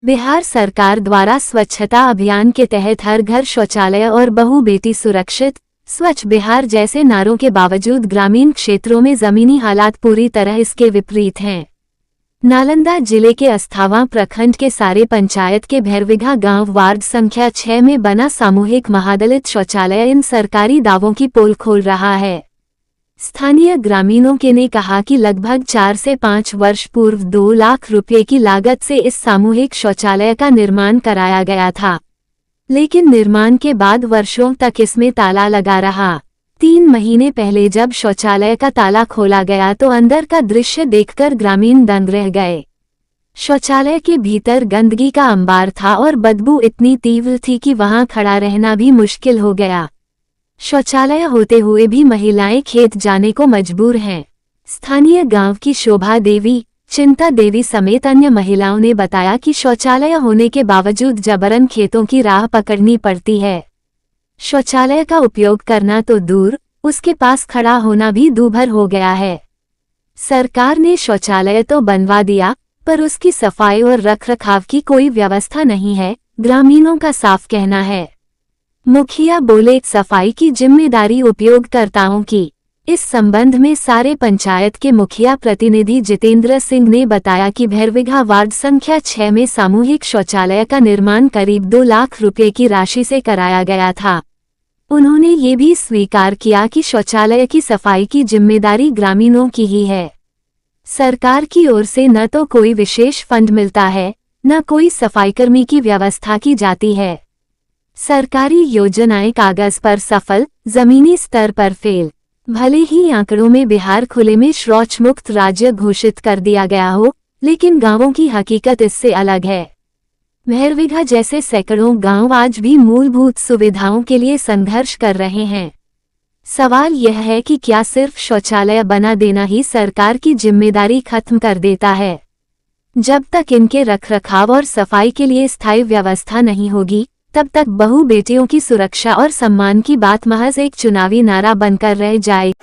बिहार सरकार द्वारा स्वच्छता अभियान के तहत हर घर शौचालय और बहू बेटी सुरक्षित स्वच्छ बिहार जैसे नारों के बावजूद ग्रामीण क्षेत्रों में जमीनी हालात पूरी तरह इसके विपरीत हैं। नालंदा जिले के अस्थावां प्रखंड के सारे पंचायत के भैरविघा गांव वार्ड संख्या 6 में बना सामूहिक महादलित शौचालय इन सरकारी दावों की पोल खोल रहा है। स्थानीय ग्रामीणों के ने कहा कि लगभग 4 से 5 वर्ष पूर्व 2 लाख रुपए की लागत से इस सामूहिक शौचालय का निर्माण कराया गया था, लेकिन निर्माण के बाद वर्षों तक इसमें ताला लगा रहा। 3 महीने पहले जब शौचालय का ताला खोला गया तो अंदर का दृश्य देखकर ग्रामीण दंग रह गए। शौचालय के भीतर गंदगी का अंबार था और बदबू इतनी तीव्र थी कि वहां खड़ा रहना भी मुश्किल हो गया। शौचालय होते हुए भी महिलाएं खेत जाने को मजबूर हैं। स्थानीय गांव की शोभा देवी, चिंता देवी समेत अन्य महिलाओं ने बताया कि शौचालय होने के बावजूद जबरन खेतों की राह पकड़नी पड़ती है। शौचालय का उपयोग करना तो दूर, उसके पास खड़ा होना भी दूभर हो गया है। सरकार ने शौचालय तो बनवा दिया, पर उसकी सफाई और रखरखाव की कोई व्यवस्था नहीं है, ग्रामीणों का साफ कहना है। मुखिया बोले, सफाई की जिम्मेदारी उपयोगकर्ताओं की। इस संबंध में सारे पंचायत के मुखिया प्रतिनिधि जितेंद्र सिंह ने बताया कि भैरविघा वार्ड संख्या 6 में सामूहिक शौचालय का निर्माण करीब 2 लाख रुपए की राशि से कराया गया था। उन्होंने ये भी स्वीकार किया कि शौचालय की सफाई की जिम्मेदारी ग्रामीणों की ही है। सरकार की ओर से न तो कोई विशेष फंड मिलता है, न कोई सफाईकर्मी की व्यवस्था की जाती है। सरकारी योजनाएं कागज पर सफल, जमीनी स्तर पर फेल। भले ही आंकड़ों में बिहार खुले में शौच मुक्त राज्य घोषित कर दिया गया हो, लेकिन गांवों की हकीकत इससे अलग है। भैरविघा जैसे सैकड़ों गांव आज भी मूलभूत सुविधाओं के लिए संघर्ष कर रहे हैं। सवाल यह है कि क्या सिर्फ शौचालय बना देना ही सरकार की जिम्मेदारी खत्म कर देता है? जब तक इनके रखरखाव और सफाई के लिए स्थायी व्यवस्था नहीं होगी, तब तक बहू बेटियों की सुरक्षा और सम्मान की बात महज एक चुनावी नारा बनकर रह जाए।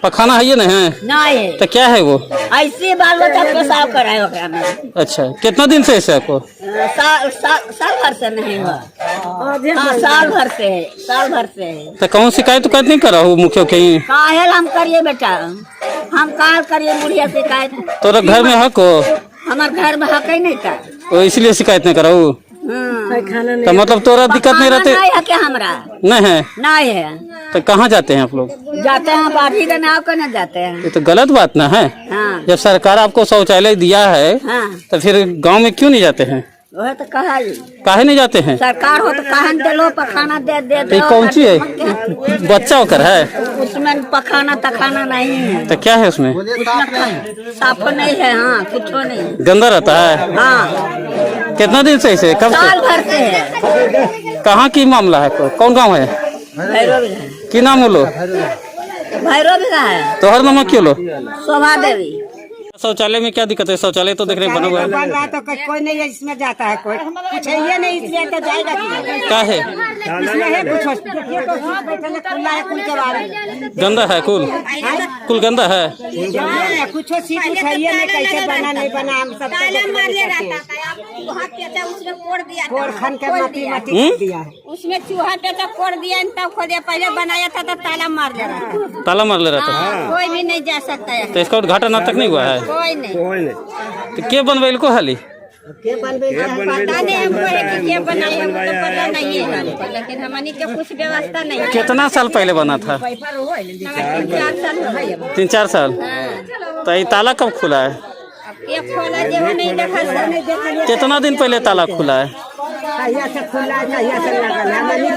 पखाना है ये नहीं है? नहीं है। तो क्या है वो? ऐसे बाल बच्चा पेशाब कराए ओकरा में। अच्छा, कितना दिन से ऐसे आपको? साल भर से नहीं हुआ। हाँ, साल भर से है, साल भर से है। तो कहूँ शिकायत नहीं करा हो मुखिया के? काहे हम करिए बेटा, हम कहाँ करिए बुढ़िया शिकायत? तोरा घर में हक हो? हमारे घर में हक ही नहीं था, इसलिए शिकायत नहीं करा हो। तो मतलब तोरा दिक्कत नहीं रहते? नहीं है क्या हमरा? नहीं है? नहीं है। तो कहाँ जाते हैं आप लोग? जाते हैं बाटी देने, आप कहने जाते हैं। ये तो गलत बात ना है। हाँ। जब सरकार आपको शौचालय दिया है, हाँ। तो फिर गांव में क्यों नहीं जाते हैं? वह तो कहा काहे नहीं जाते हैं? सरकार हो तो कहा दे पखाना दे तो कौन सी है? बच्चा होकर है उसमें पखाना तखाना नहीं है। तो क्या है उसमें? साफ नहीं है। हाँ, कुछ नहीं, गंदा रहता है। हाँ। कितना दिन से ऐसे? कब साल से? भर से है। कहाँ की मामला है? कौन गाँव है? भैरव की नाम बोलो? भैरव है। तो हर नाम क्यों लो? शोभा देवी। शौचालय में क्या दिक्कत है? शौचालय तो देखने बना हुआ है। बन रहा तो कोई नहीं है, इसमें जाता है कोई, कुछ है ये नहीं, इसलिए तो जाएगा कि क्या है? इसमें है कुछ ये तो बैठे खुला है कुल के बारे में। गंदा है कुल गंदा है। कुछ सीट कुछ है ये नहीं, कैसे बना नहीं बना हम सब कोड़ खन के मट्टी कर दिया है। उसमें चूहा पेचा कोड़ दिया, तब खोदे पहले बनाया था तो ताला मार ले रहा था। ताला मार ले रहा था। कोई भी नहीं जा सकता है। तो इसका उद्घाटन अब तक नहीं हुआ है? कोई नहीं। तो क्या बनवाइल को हाली? पता नहीं हमको है कि क्या बनाए, हमको तो पता नहीं है हमको, लेकिन हमारी के कुछ व्यवस्था नहीं है। कितना साल पहले बना था? 3-4 साल। तो ये ताला कब खुला है? ये खोला जो नहीं देखा। कितना दिन पहले ताला खुला है? से खुला से लगल है,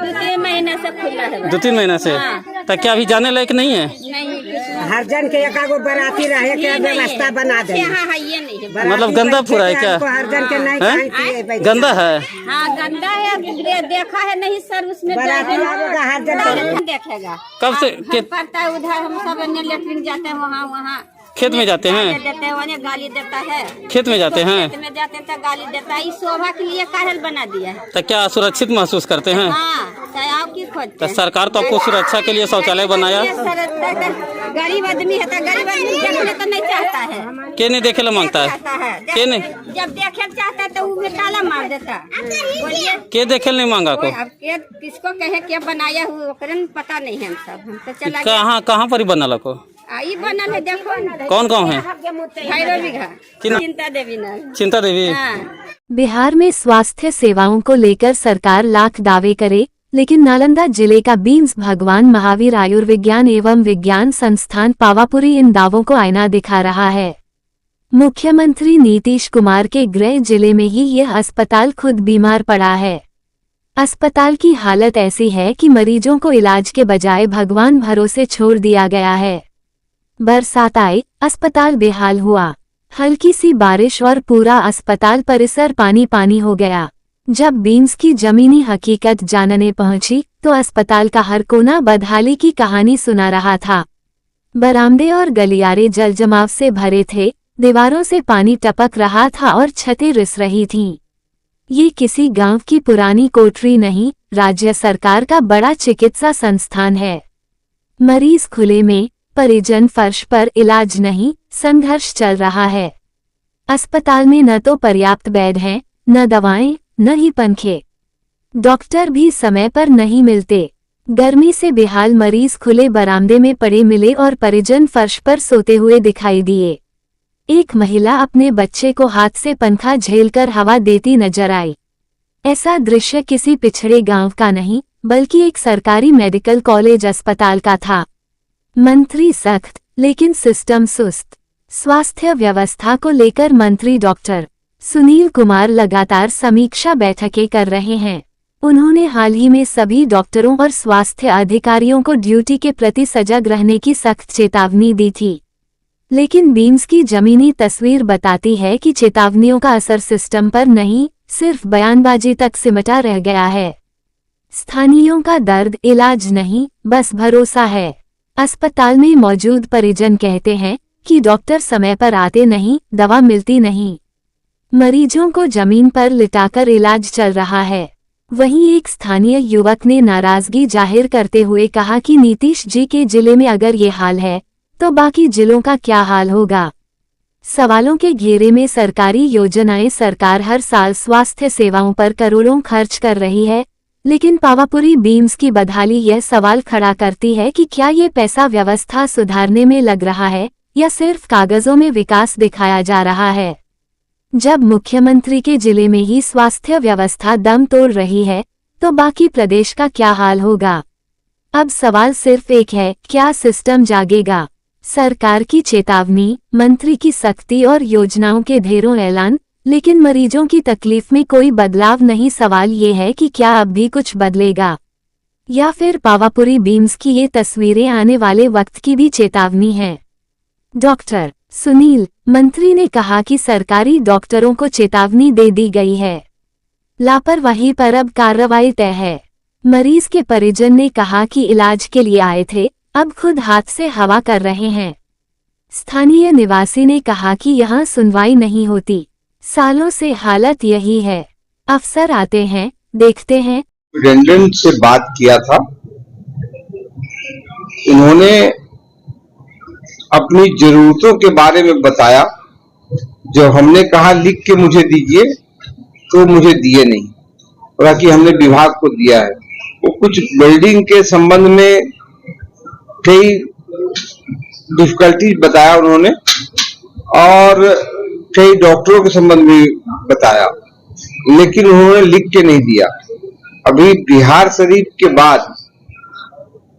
2-3 महीने से खुला है। 2-3 महीना से? तो क्या अभी जाने लायक नहीं है? हर जन के एकागो बराती रहे के व्यवस्था बना दे। ये नहीं है। मतलब गंदा पूरा है क्या? हर जन के नहीं गंदा है? हाँ, गंदा है। देखा है नहीं सर, उसमें बराती आवेगा हर जन देखेगा। कब से? पड़ता है उधर, हम सब अन्य लेटरिन जाते हैं वहाँ खेत में जाते हैं? देते हैं, उन्हें गाली देता है। खेत में जाते हैं? खेत में जाते हैं तो गाली देता है। इस शोभा के लिए काहे बना दिया है? तो क्या सुरक्षित महसूस करते हैं? हाँ, आप की खोजते तो हैं? सरकार तो आपको सुरक्षा के लिए शौचालय बनाया। गरीब आदमी है तो गरीब आदमी देखने तो नहीं चाहता है। के नहीं देखे ला मांगता है? के नहीं? जब देखे चाहता है तो वो ताला मार देता। बोलिए के देखे नहीं मांगा को? अब किसको कहे क्या बनाया हुआ ओकरे पता नहीं है। हम तो चला कहाँ पर बनल को? आई बनल है, देखो कौन गाँव है? भैरव बिघा, चिंता देवी नगर। चिंता देवी। बिहार में स्वास्थ्य सेवाओं को लेकर सरकार लाख दावे करे, लेकिन नालंदा जिले का बीम्स भगवान महावीर आयुर्विज्ञान एवं विज्ञान संस्थान पावापुरी इन दावों को आईना दिखा रहा है। मुख्यमंत्री नीतीश कुमार के गृह जिले में ही यह अस्पताल खुद बीमार पड़ा है। अस्पताल की हालत ऐसी है कि मरीजों को इलाज के बजाय भगवान भरोसे छोड़ दिया गया है। बरसात आई, अस्पताल बेहाल हुआ। हल्की सी बारिश और पूरा अस्पताल परिसर पानी पानी हो गया। जब बीम्स की जमीनी हकीकत जानने पहुंची तो अस्पताल का हर कोना बदहाली की कहानी सुना रहा था। बरामदे और गलियारे जलजमाव से भरे थे, दीवारों से पानी टपक रहा था और छतें रिस रही थीं। ये किसी गांव की पुरानी कोठरी नहीं, राज्य सरकार का बड़ा चिकित्सा संस्थान है। मरीज खुले में, परिजन फर्श पर, इलाज नहीं, संघर्ष चल रहा है। अस्पताल में न तो पर्याप्त बेड हैं, न दवाएं, न ही पंखे। डॉक्टर भी समय पर नहीं मिलते। गर्मी से बेहाल मरीज खुले बरामदे में पड़े मिले और परिजन फर्श पर सोते हुए दिखाई दिए। एक महिला अपने बच्चे को हाथ से पंखा झेलकर हवा देती नजर आई। ऐसा दृश्य किसी पिछड़े गांव का नहीं, बल्कि एक सरकारी मेडिकल कॉलेज अस्पताल का था। मंत्री सख्त, लेकिन सिस्टम सुस्त। स्वास्थ्य व्यवस्था को लेकर मंत्री डॉक्टर सुनील कुमार लगातार समीक्षा बैठकें कर रहे हैं। उन्होंने हाल ही में सभी डॉक्टरों और स्वास्थ्य अधिकारियों को ड्यूटी के प्रति सजग रहने की सख्त चेतावनी दी थी। लेकिन बीम्स की जमीनी तस्वीर बताती है कि चेतावनियों का असर सिस्टम पर नहीं, सिर्फ बयानबाजी तक सिमटा रह गया है। स्थानीयों का दर्द इलाज नहीं, बस भरोसा है। अस्पताल में मौजूद परिजन कहते हैं कि डॉक्टर समय पर आते नहीं, दवा मिलती नहीं। मरीजों को जमीन पर लिटाकर इलाज चल रहा है। वहीं एक स्थानीय युवक ने नाराजगी जाहिर करते हुए कहा कि नीतीश जी के जिले में अगर ये हाल है तो बाकी जिलों का क्या हाल होगा। सवालों के घेरे में सरकारी योजनाएं। सरकार हर साल स्वास्थ्य सेवाओं पर करोड़ों खर्च कर रही है, लेकिन पावापुरी बीम्स की बदहाली यह सवाल खड़ा करती है कि क्या ये पैसा व्यवस्था सुधारने में लग रहा है या सिर्फ कागजों में विकास दिखाया जा रहा है। जब मुख्यमंत्री के जिले में ही स्वास्थ्य व्यवस्था दम तोड़ रही है तो बाकी प्रदेश का क्या हाल होगा। अब सवाल सिर्फ एक है, क्या सिस्टम जागेगा। सरकार की चेतावनी, मंत्री की सख्ती और योजनाओं के ढेरों ऐलान, लेकिन मरीजों की तकलीफ में कोई बदलाव नहीं। सवाल ये है कि क्या अब भी कुछ बदलेगा या फिर पावापुरी बीम्स की ये तस्वीरें आने वाले वक्त की भी चेतावनी है। डॉक्टर सुनील मंत्री ने कहा कि सरकारी डॉक्टरों को चेतावनी दे दी गई है। लापरवाही पर अब कार्रवाई तय है। मरीज के परिजन ने कहा कि इलाज के लिए आए थे, अब खुद हाथ से हवा कर रहे हैं। स्थानीय निवासी ने कहा कि यहाँ सुनवाई नहीं होती, सालों से हालत यही है। अफसर आते हैं, देखते हैं। सुपरिटेंडेंट से बात किया था, उन्होंने अपनी जरूरतों के बारे में बताया। जो हमने कहा लिख के मुझे दीजिए तो मुझे दिए नहीं, बाकी हमने विभाग को दिया है। वो कुछ बिल्डिंग के संबंध में कई डिफिकल्टी बताया उन्होंने और कई डॉक्टरों के संबंध में बताया, लेकिन उन्होंने लिख के नहीं दिया। अभी बिहार शरीफ के बाद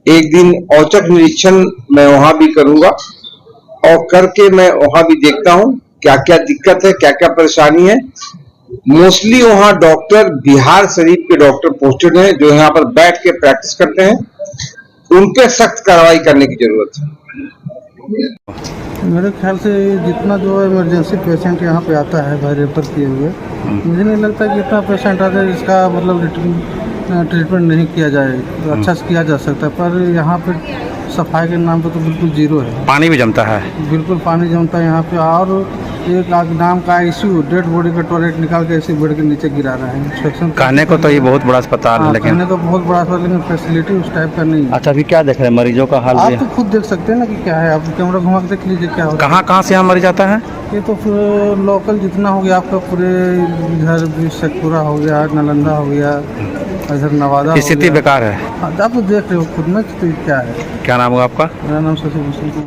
एक दिन औचक निरीक्षण मैं वहां भी करूंगा और करके मैं वहां भी देखता हूं क्या क्या दिक्कत है, क्या क्या परेशानी है। मोस्टली वहां डॉक्टर बिहार शरीफ के डॉक्टर पोस्टेड हैं जो यहाँ पर बैठ के प्रैक्टिस करते हैं, उन पे सख्त कार्रवाई करने की जरूरत है। मेरे ख्याल से जितना जो इमरजेंसी पेशेंट यहाँ पे आता है बाहर रेफर किए हुए, मुझे नहीं लगता कि इतना पेशेंट आता है इसका मतलब ट्रीटमेंट नहीं किया जाए। अच्छा से किया जा सकता है, पर यहाँ पे सफाई के नाम पे तो बिल्कुल जीरो है। पानी भी जमता है? बिल्कुल पानी जमता है यहाँ पे। और एक नाम का आईसीयू डेड बॉडी का टॉयलेट निकाल के ऐसे बेड के नीचे गिरा रहा है। इंस्पेक्शन कहने को तो ये बहुत बड़ा अस्पताल है, लेकिन कहने को बहुत बड़ा अस्पताल, लेकिन फैसिलिटी उस टाइप का नहीं है। अच्छा, अभी क्या देख रहे हैं? मरीजों का हाल आप भी तो खुद देख सकते हैं ना कि क्या है। आप कैमरा घुमा के देख लीजिए क्या होता है। कहाँ से यहाँ मरीज आता है? ये तो फिर लोकल जितना हो गया आपका, पूरे इधर शेखपुरा हो गया, नालंदा हो गया, इधर नवादा। स्थिति बेकार है। आप तो देख रहे हो खुद में कि क्या है। क्या नाम होगा आपका? मेरा नाम शशि भूषण।